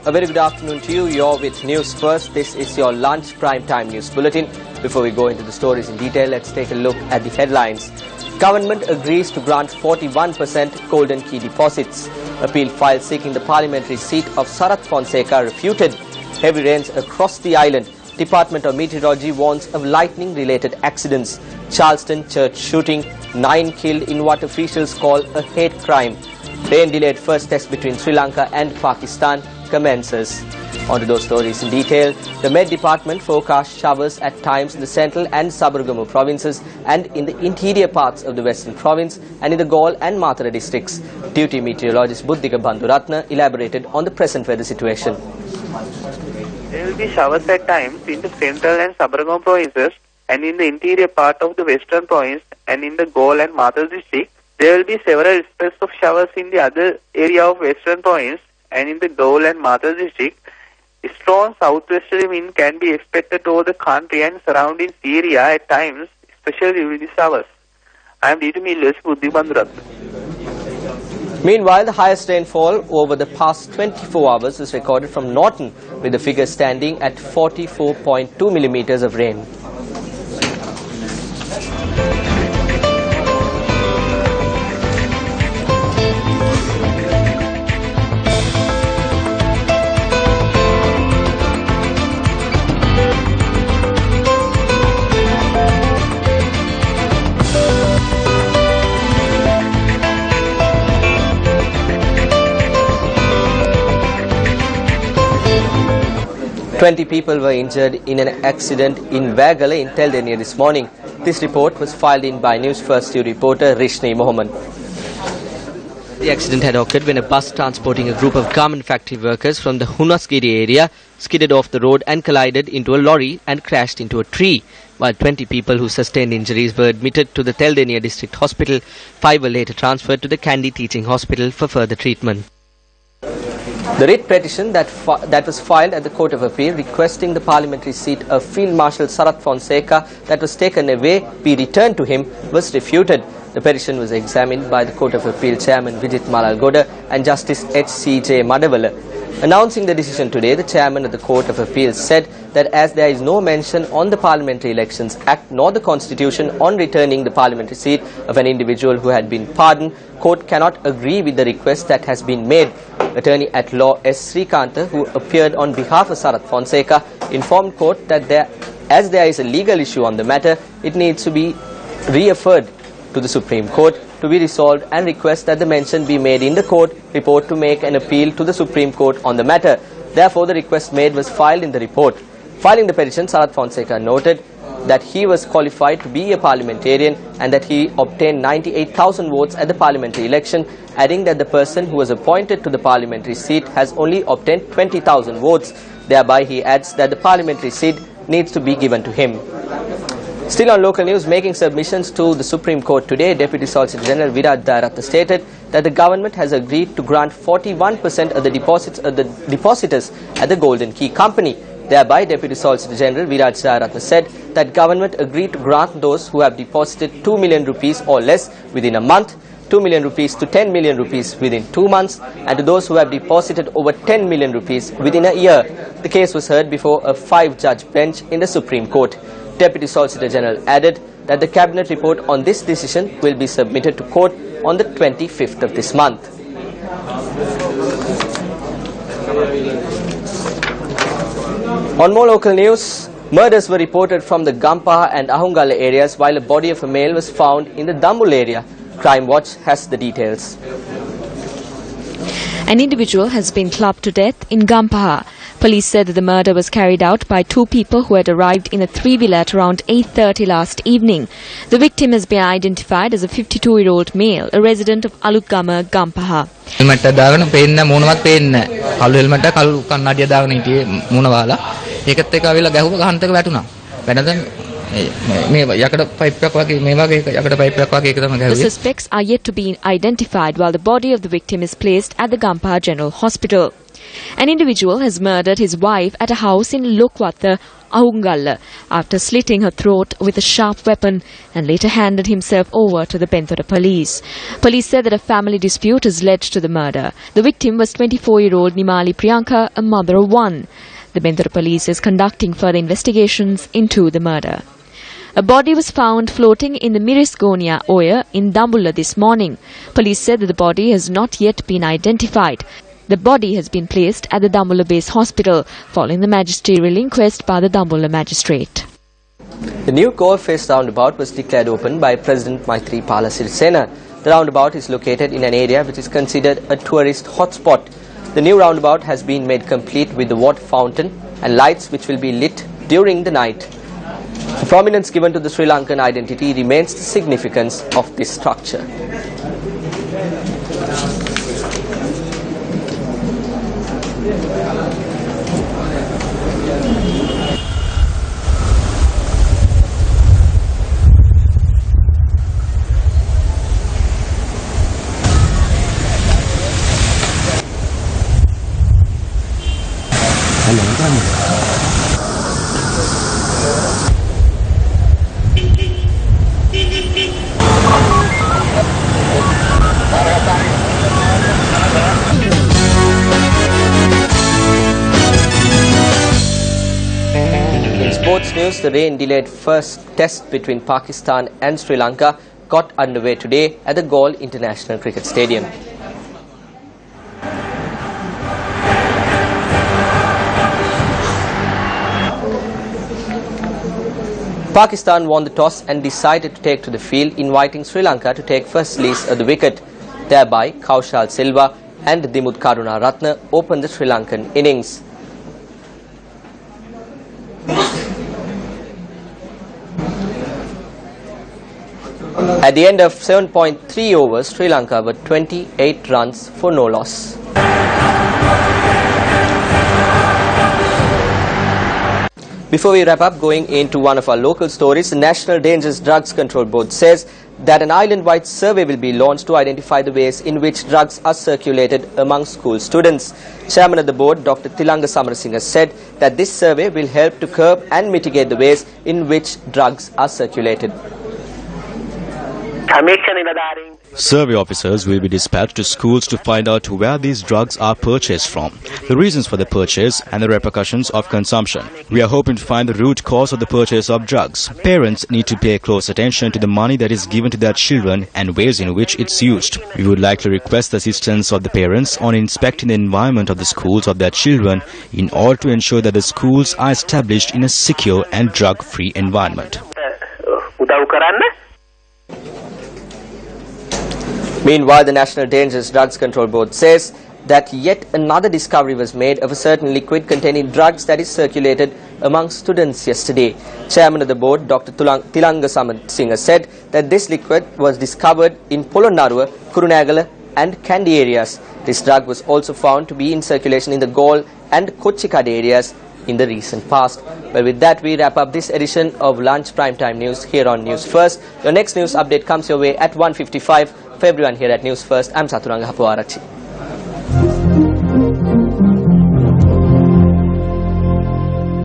A very good afternoon to you. You're with News First. This is your lunch prime time news bulletin. Before we go into the stories in detail, let's take a look at the headlines. Government agrees to grant 41% golden key deposits. Appeal filed seeking the parliamentary seat of Sarath Fonseca refuted. Heavy rains across the island. Department of Meteorology warns of lightning-related accidents. Charleston church shooting, 9 killed in what officials call a hate crime. Rain delayed first test between Sri Lanka and Pakistan commences. On to those stories in detail. The Met Department forecast showers at times in the central and Sabaragamu provinces and in the interior parts of the Western province and in the Galle and Mathura districts. Duty meteorologist Buddhika Bandhuratna elaborated on the present weather situation. There will be showers at times in the central and Sabaragamu provinces and in the interior part of the Western province and in the Galle and Mathura district. There will be several spells of showers in the other area of Western province and in the Galle and Mathura district. Strong southwesterly wind can be expected over the country and surrounding area at times, especially during the showers. I am Duty meteorologist Buddhika Bandhuratna. Meanwhile, the highest rainfall over the past 24 hours is recorded from Norton, with the figure standing at 44.2 millimeters of rain. 20 people were injured in an accident in Vagala in Teldenia this morning. This report was filed in by Newsfirst reporter Rishni Mohammed. The accident had occurred when a bus transporting a group of garment factory workers from the Hunasgiri area skidded off the road and collided into a lorry and crashed into a tree. While 20 people who sustained injuries were admitted to the Teldenia District Hospital, 5 were later transferred to the Kandy Teaching Hospital for further treatment. The writ petition that was filed at the Court of Appeal requesting the parliamentary seat of Field Marshal Sarath Fonseca that was taken away be returned to him was refuted. The petition was examined by the Court of Appeal Chairman Vijit Malalgoda and Justice H.C.J. Madavala. Announcing the decision today, the Chairman of the Court of Appeal said that as there is no mention on the Parliamentary Elections Act nor the Constitution on returning the parliamentary seat of an individual who had been pardoned, Court cannot agree with the request that has been made. Attorney at Law S. Srikanta, who appeared on behalf of Sarath Fonseca, informed Court that as there is a legal issue on the matter, it needs to be referred to the Supreme Court to be resolved and request that the mention be made in the court report to make an appeal to the Supreme Court on the matter. Therefore, the request made was filed in the report. Filing the petition, Sarath Fonseca noted that he was qualified to be a parliamentarian and that he obtained 98,000 votes at the parliamentary election, adding that the person who was appointed to the parliamentary seat has only obtained 20,000 votes. Thereby, he adds that the parliamentary seat needs to be given to him. Still on local news, making submissions to the Supreme Court today, Deputy Solicitor General Viraj Dayaratne stated that the government has agreed to grant 41% of the deposits of the depositors at the Golden Key Company. Thereby, Deputy Solicitor General Viraj Dayaratne said that government agreed to grant those who have deposited 2 million rupees or less within a month, 2 million rupees to 10 million rupees within 2 months, and to those who have deposited over 10 million rupees within a year. The case was heard before a 5-judge bench in the Supreme Court. Deputy Solicitor General added that the Cabinet report on this decision will be submitted to court on the 25th of this month. On more local news, murders were reported from the Gampaha and Ahungala areas while a body of a male was found in the Dambul area. Crime Watch has the details. An individual has been clubbed to death in Gampaha. Police said that the murder was carried out by 2 people who had arrived in a 3-wheeler at around 8:30 last evening. The victim has been identified as a 52-year-old male, a resident of Alugama, Gampaha. helmet දාගෙන පේන්න මොනවත් පේන්නේ නැහැ. කළු helmet එක කළු කන්නඩිය දාගෙන හිටියේ මොන වාලා. ඒකත් එක්ක ආවිලා ගැහුව ගහන්තක වැටුණා. වැටෙනද මේ යකඩ පයිප් එකක් වගේ මේ වගේ යකඩ පයිප් එකක් වගේ එක තමයි ගැහුවේ. The suspects are yet to be identified while the body of the victim is placed at the Gampaha General Hospital. An individual has murdered his wife at a house in Lokwatha Ahungalla after slitting her throat with a sharp weapon and later handed himself over to the Benthora police. Police said that a family dispute has led to the murder. The victim was 24-year-old Nimali Priyanka, a mother of one. The Benthora police is conducting further investigations into the murder. A body was found floating in the Mirisgonia Oya in Dambulla this morning. Police said that the body has not yet been identified. The body has been placed at the Dambulla Base Hospital following the magisterial inquest by the Dambulla magistrate. The new Goldface roundabout was declared open by President Maithripala Sirisena. The roundabout is located in an area which is considered a tourist hotspot. The new roundabout has been made complete with the water fountain and lights which will be lit during the night. The prominence given to the Sri Lankan identity remains the significance of this structure. In sports news, the rain-delayed first test between Pakistan and Sri Lanka got underway today at the Galle International Cricket Stadium. Pakistan won the toss and decided to take to the field, inviting Sri Lanka to take first release of the wicket. Thereby, Kaushal Silva and Dimut Karunaratne opened the Sri Lankan innings. At the end of 7.3 overs, Sri Lanka were 28 runs for no loss. Before we wrap up, going into one of our local stories, the National Dangerous Drugs Control Board says that an island-wide survey will be launched to identify the ways in which drugs are circulated among school students. Chairman of the board, Dr. Tilanga Samarasinga, said that this survey will help to curb and mitigate the ways in which drugs are circulated. Survey officers will be dispatched to schools to find out where these drugs are purchased from, the reasons for the purchase and the repercussions of consumption. We are hoping to find the root cause of the purchase of drugs. Parents need to pay close attention to the money that is given to their children and ways in which it's used. We would like to request the assistance of the parents on inspecting the environment of the schools of their children in order to ensure that the schools are established in a secure and drug-free environment. Meanwhile, the National Dangerous Drugs Control Board says that yet another discovery was made of a certain liquid containing drugs that is circulated among students yesterday. Chairman of the board, Dr. Tilanga Samarasinga, said that this liquid was discovered in Polonnaruwa, Kurunegala and Kandy areas. This drug was also found to be in circulation in the Galle and Kochikade areas in the recent past. Well, with that, we wrap up this edition of Lunch Primetime News here on News First. Your next news update comes your way at 1:55. For everyone here at News First, I'm Saturanga Hapuarachi.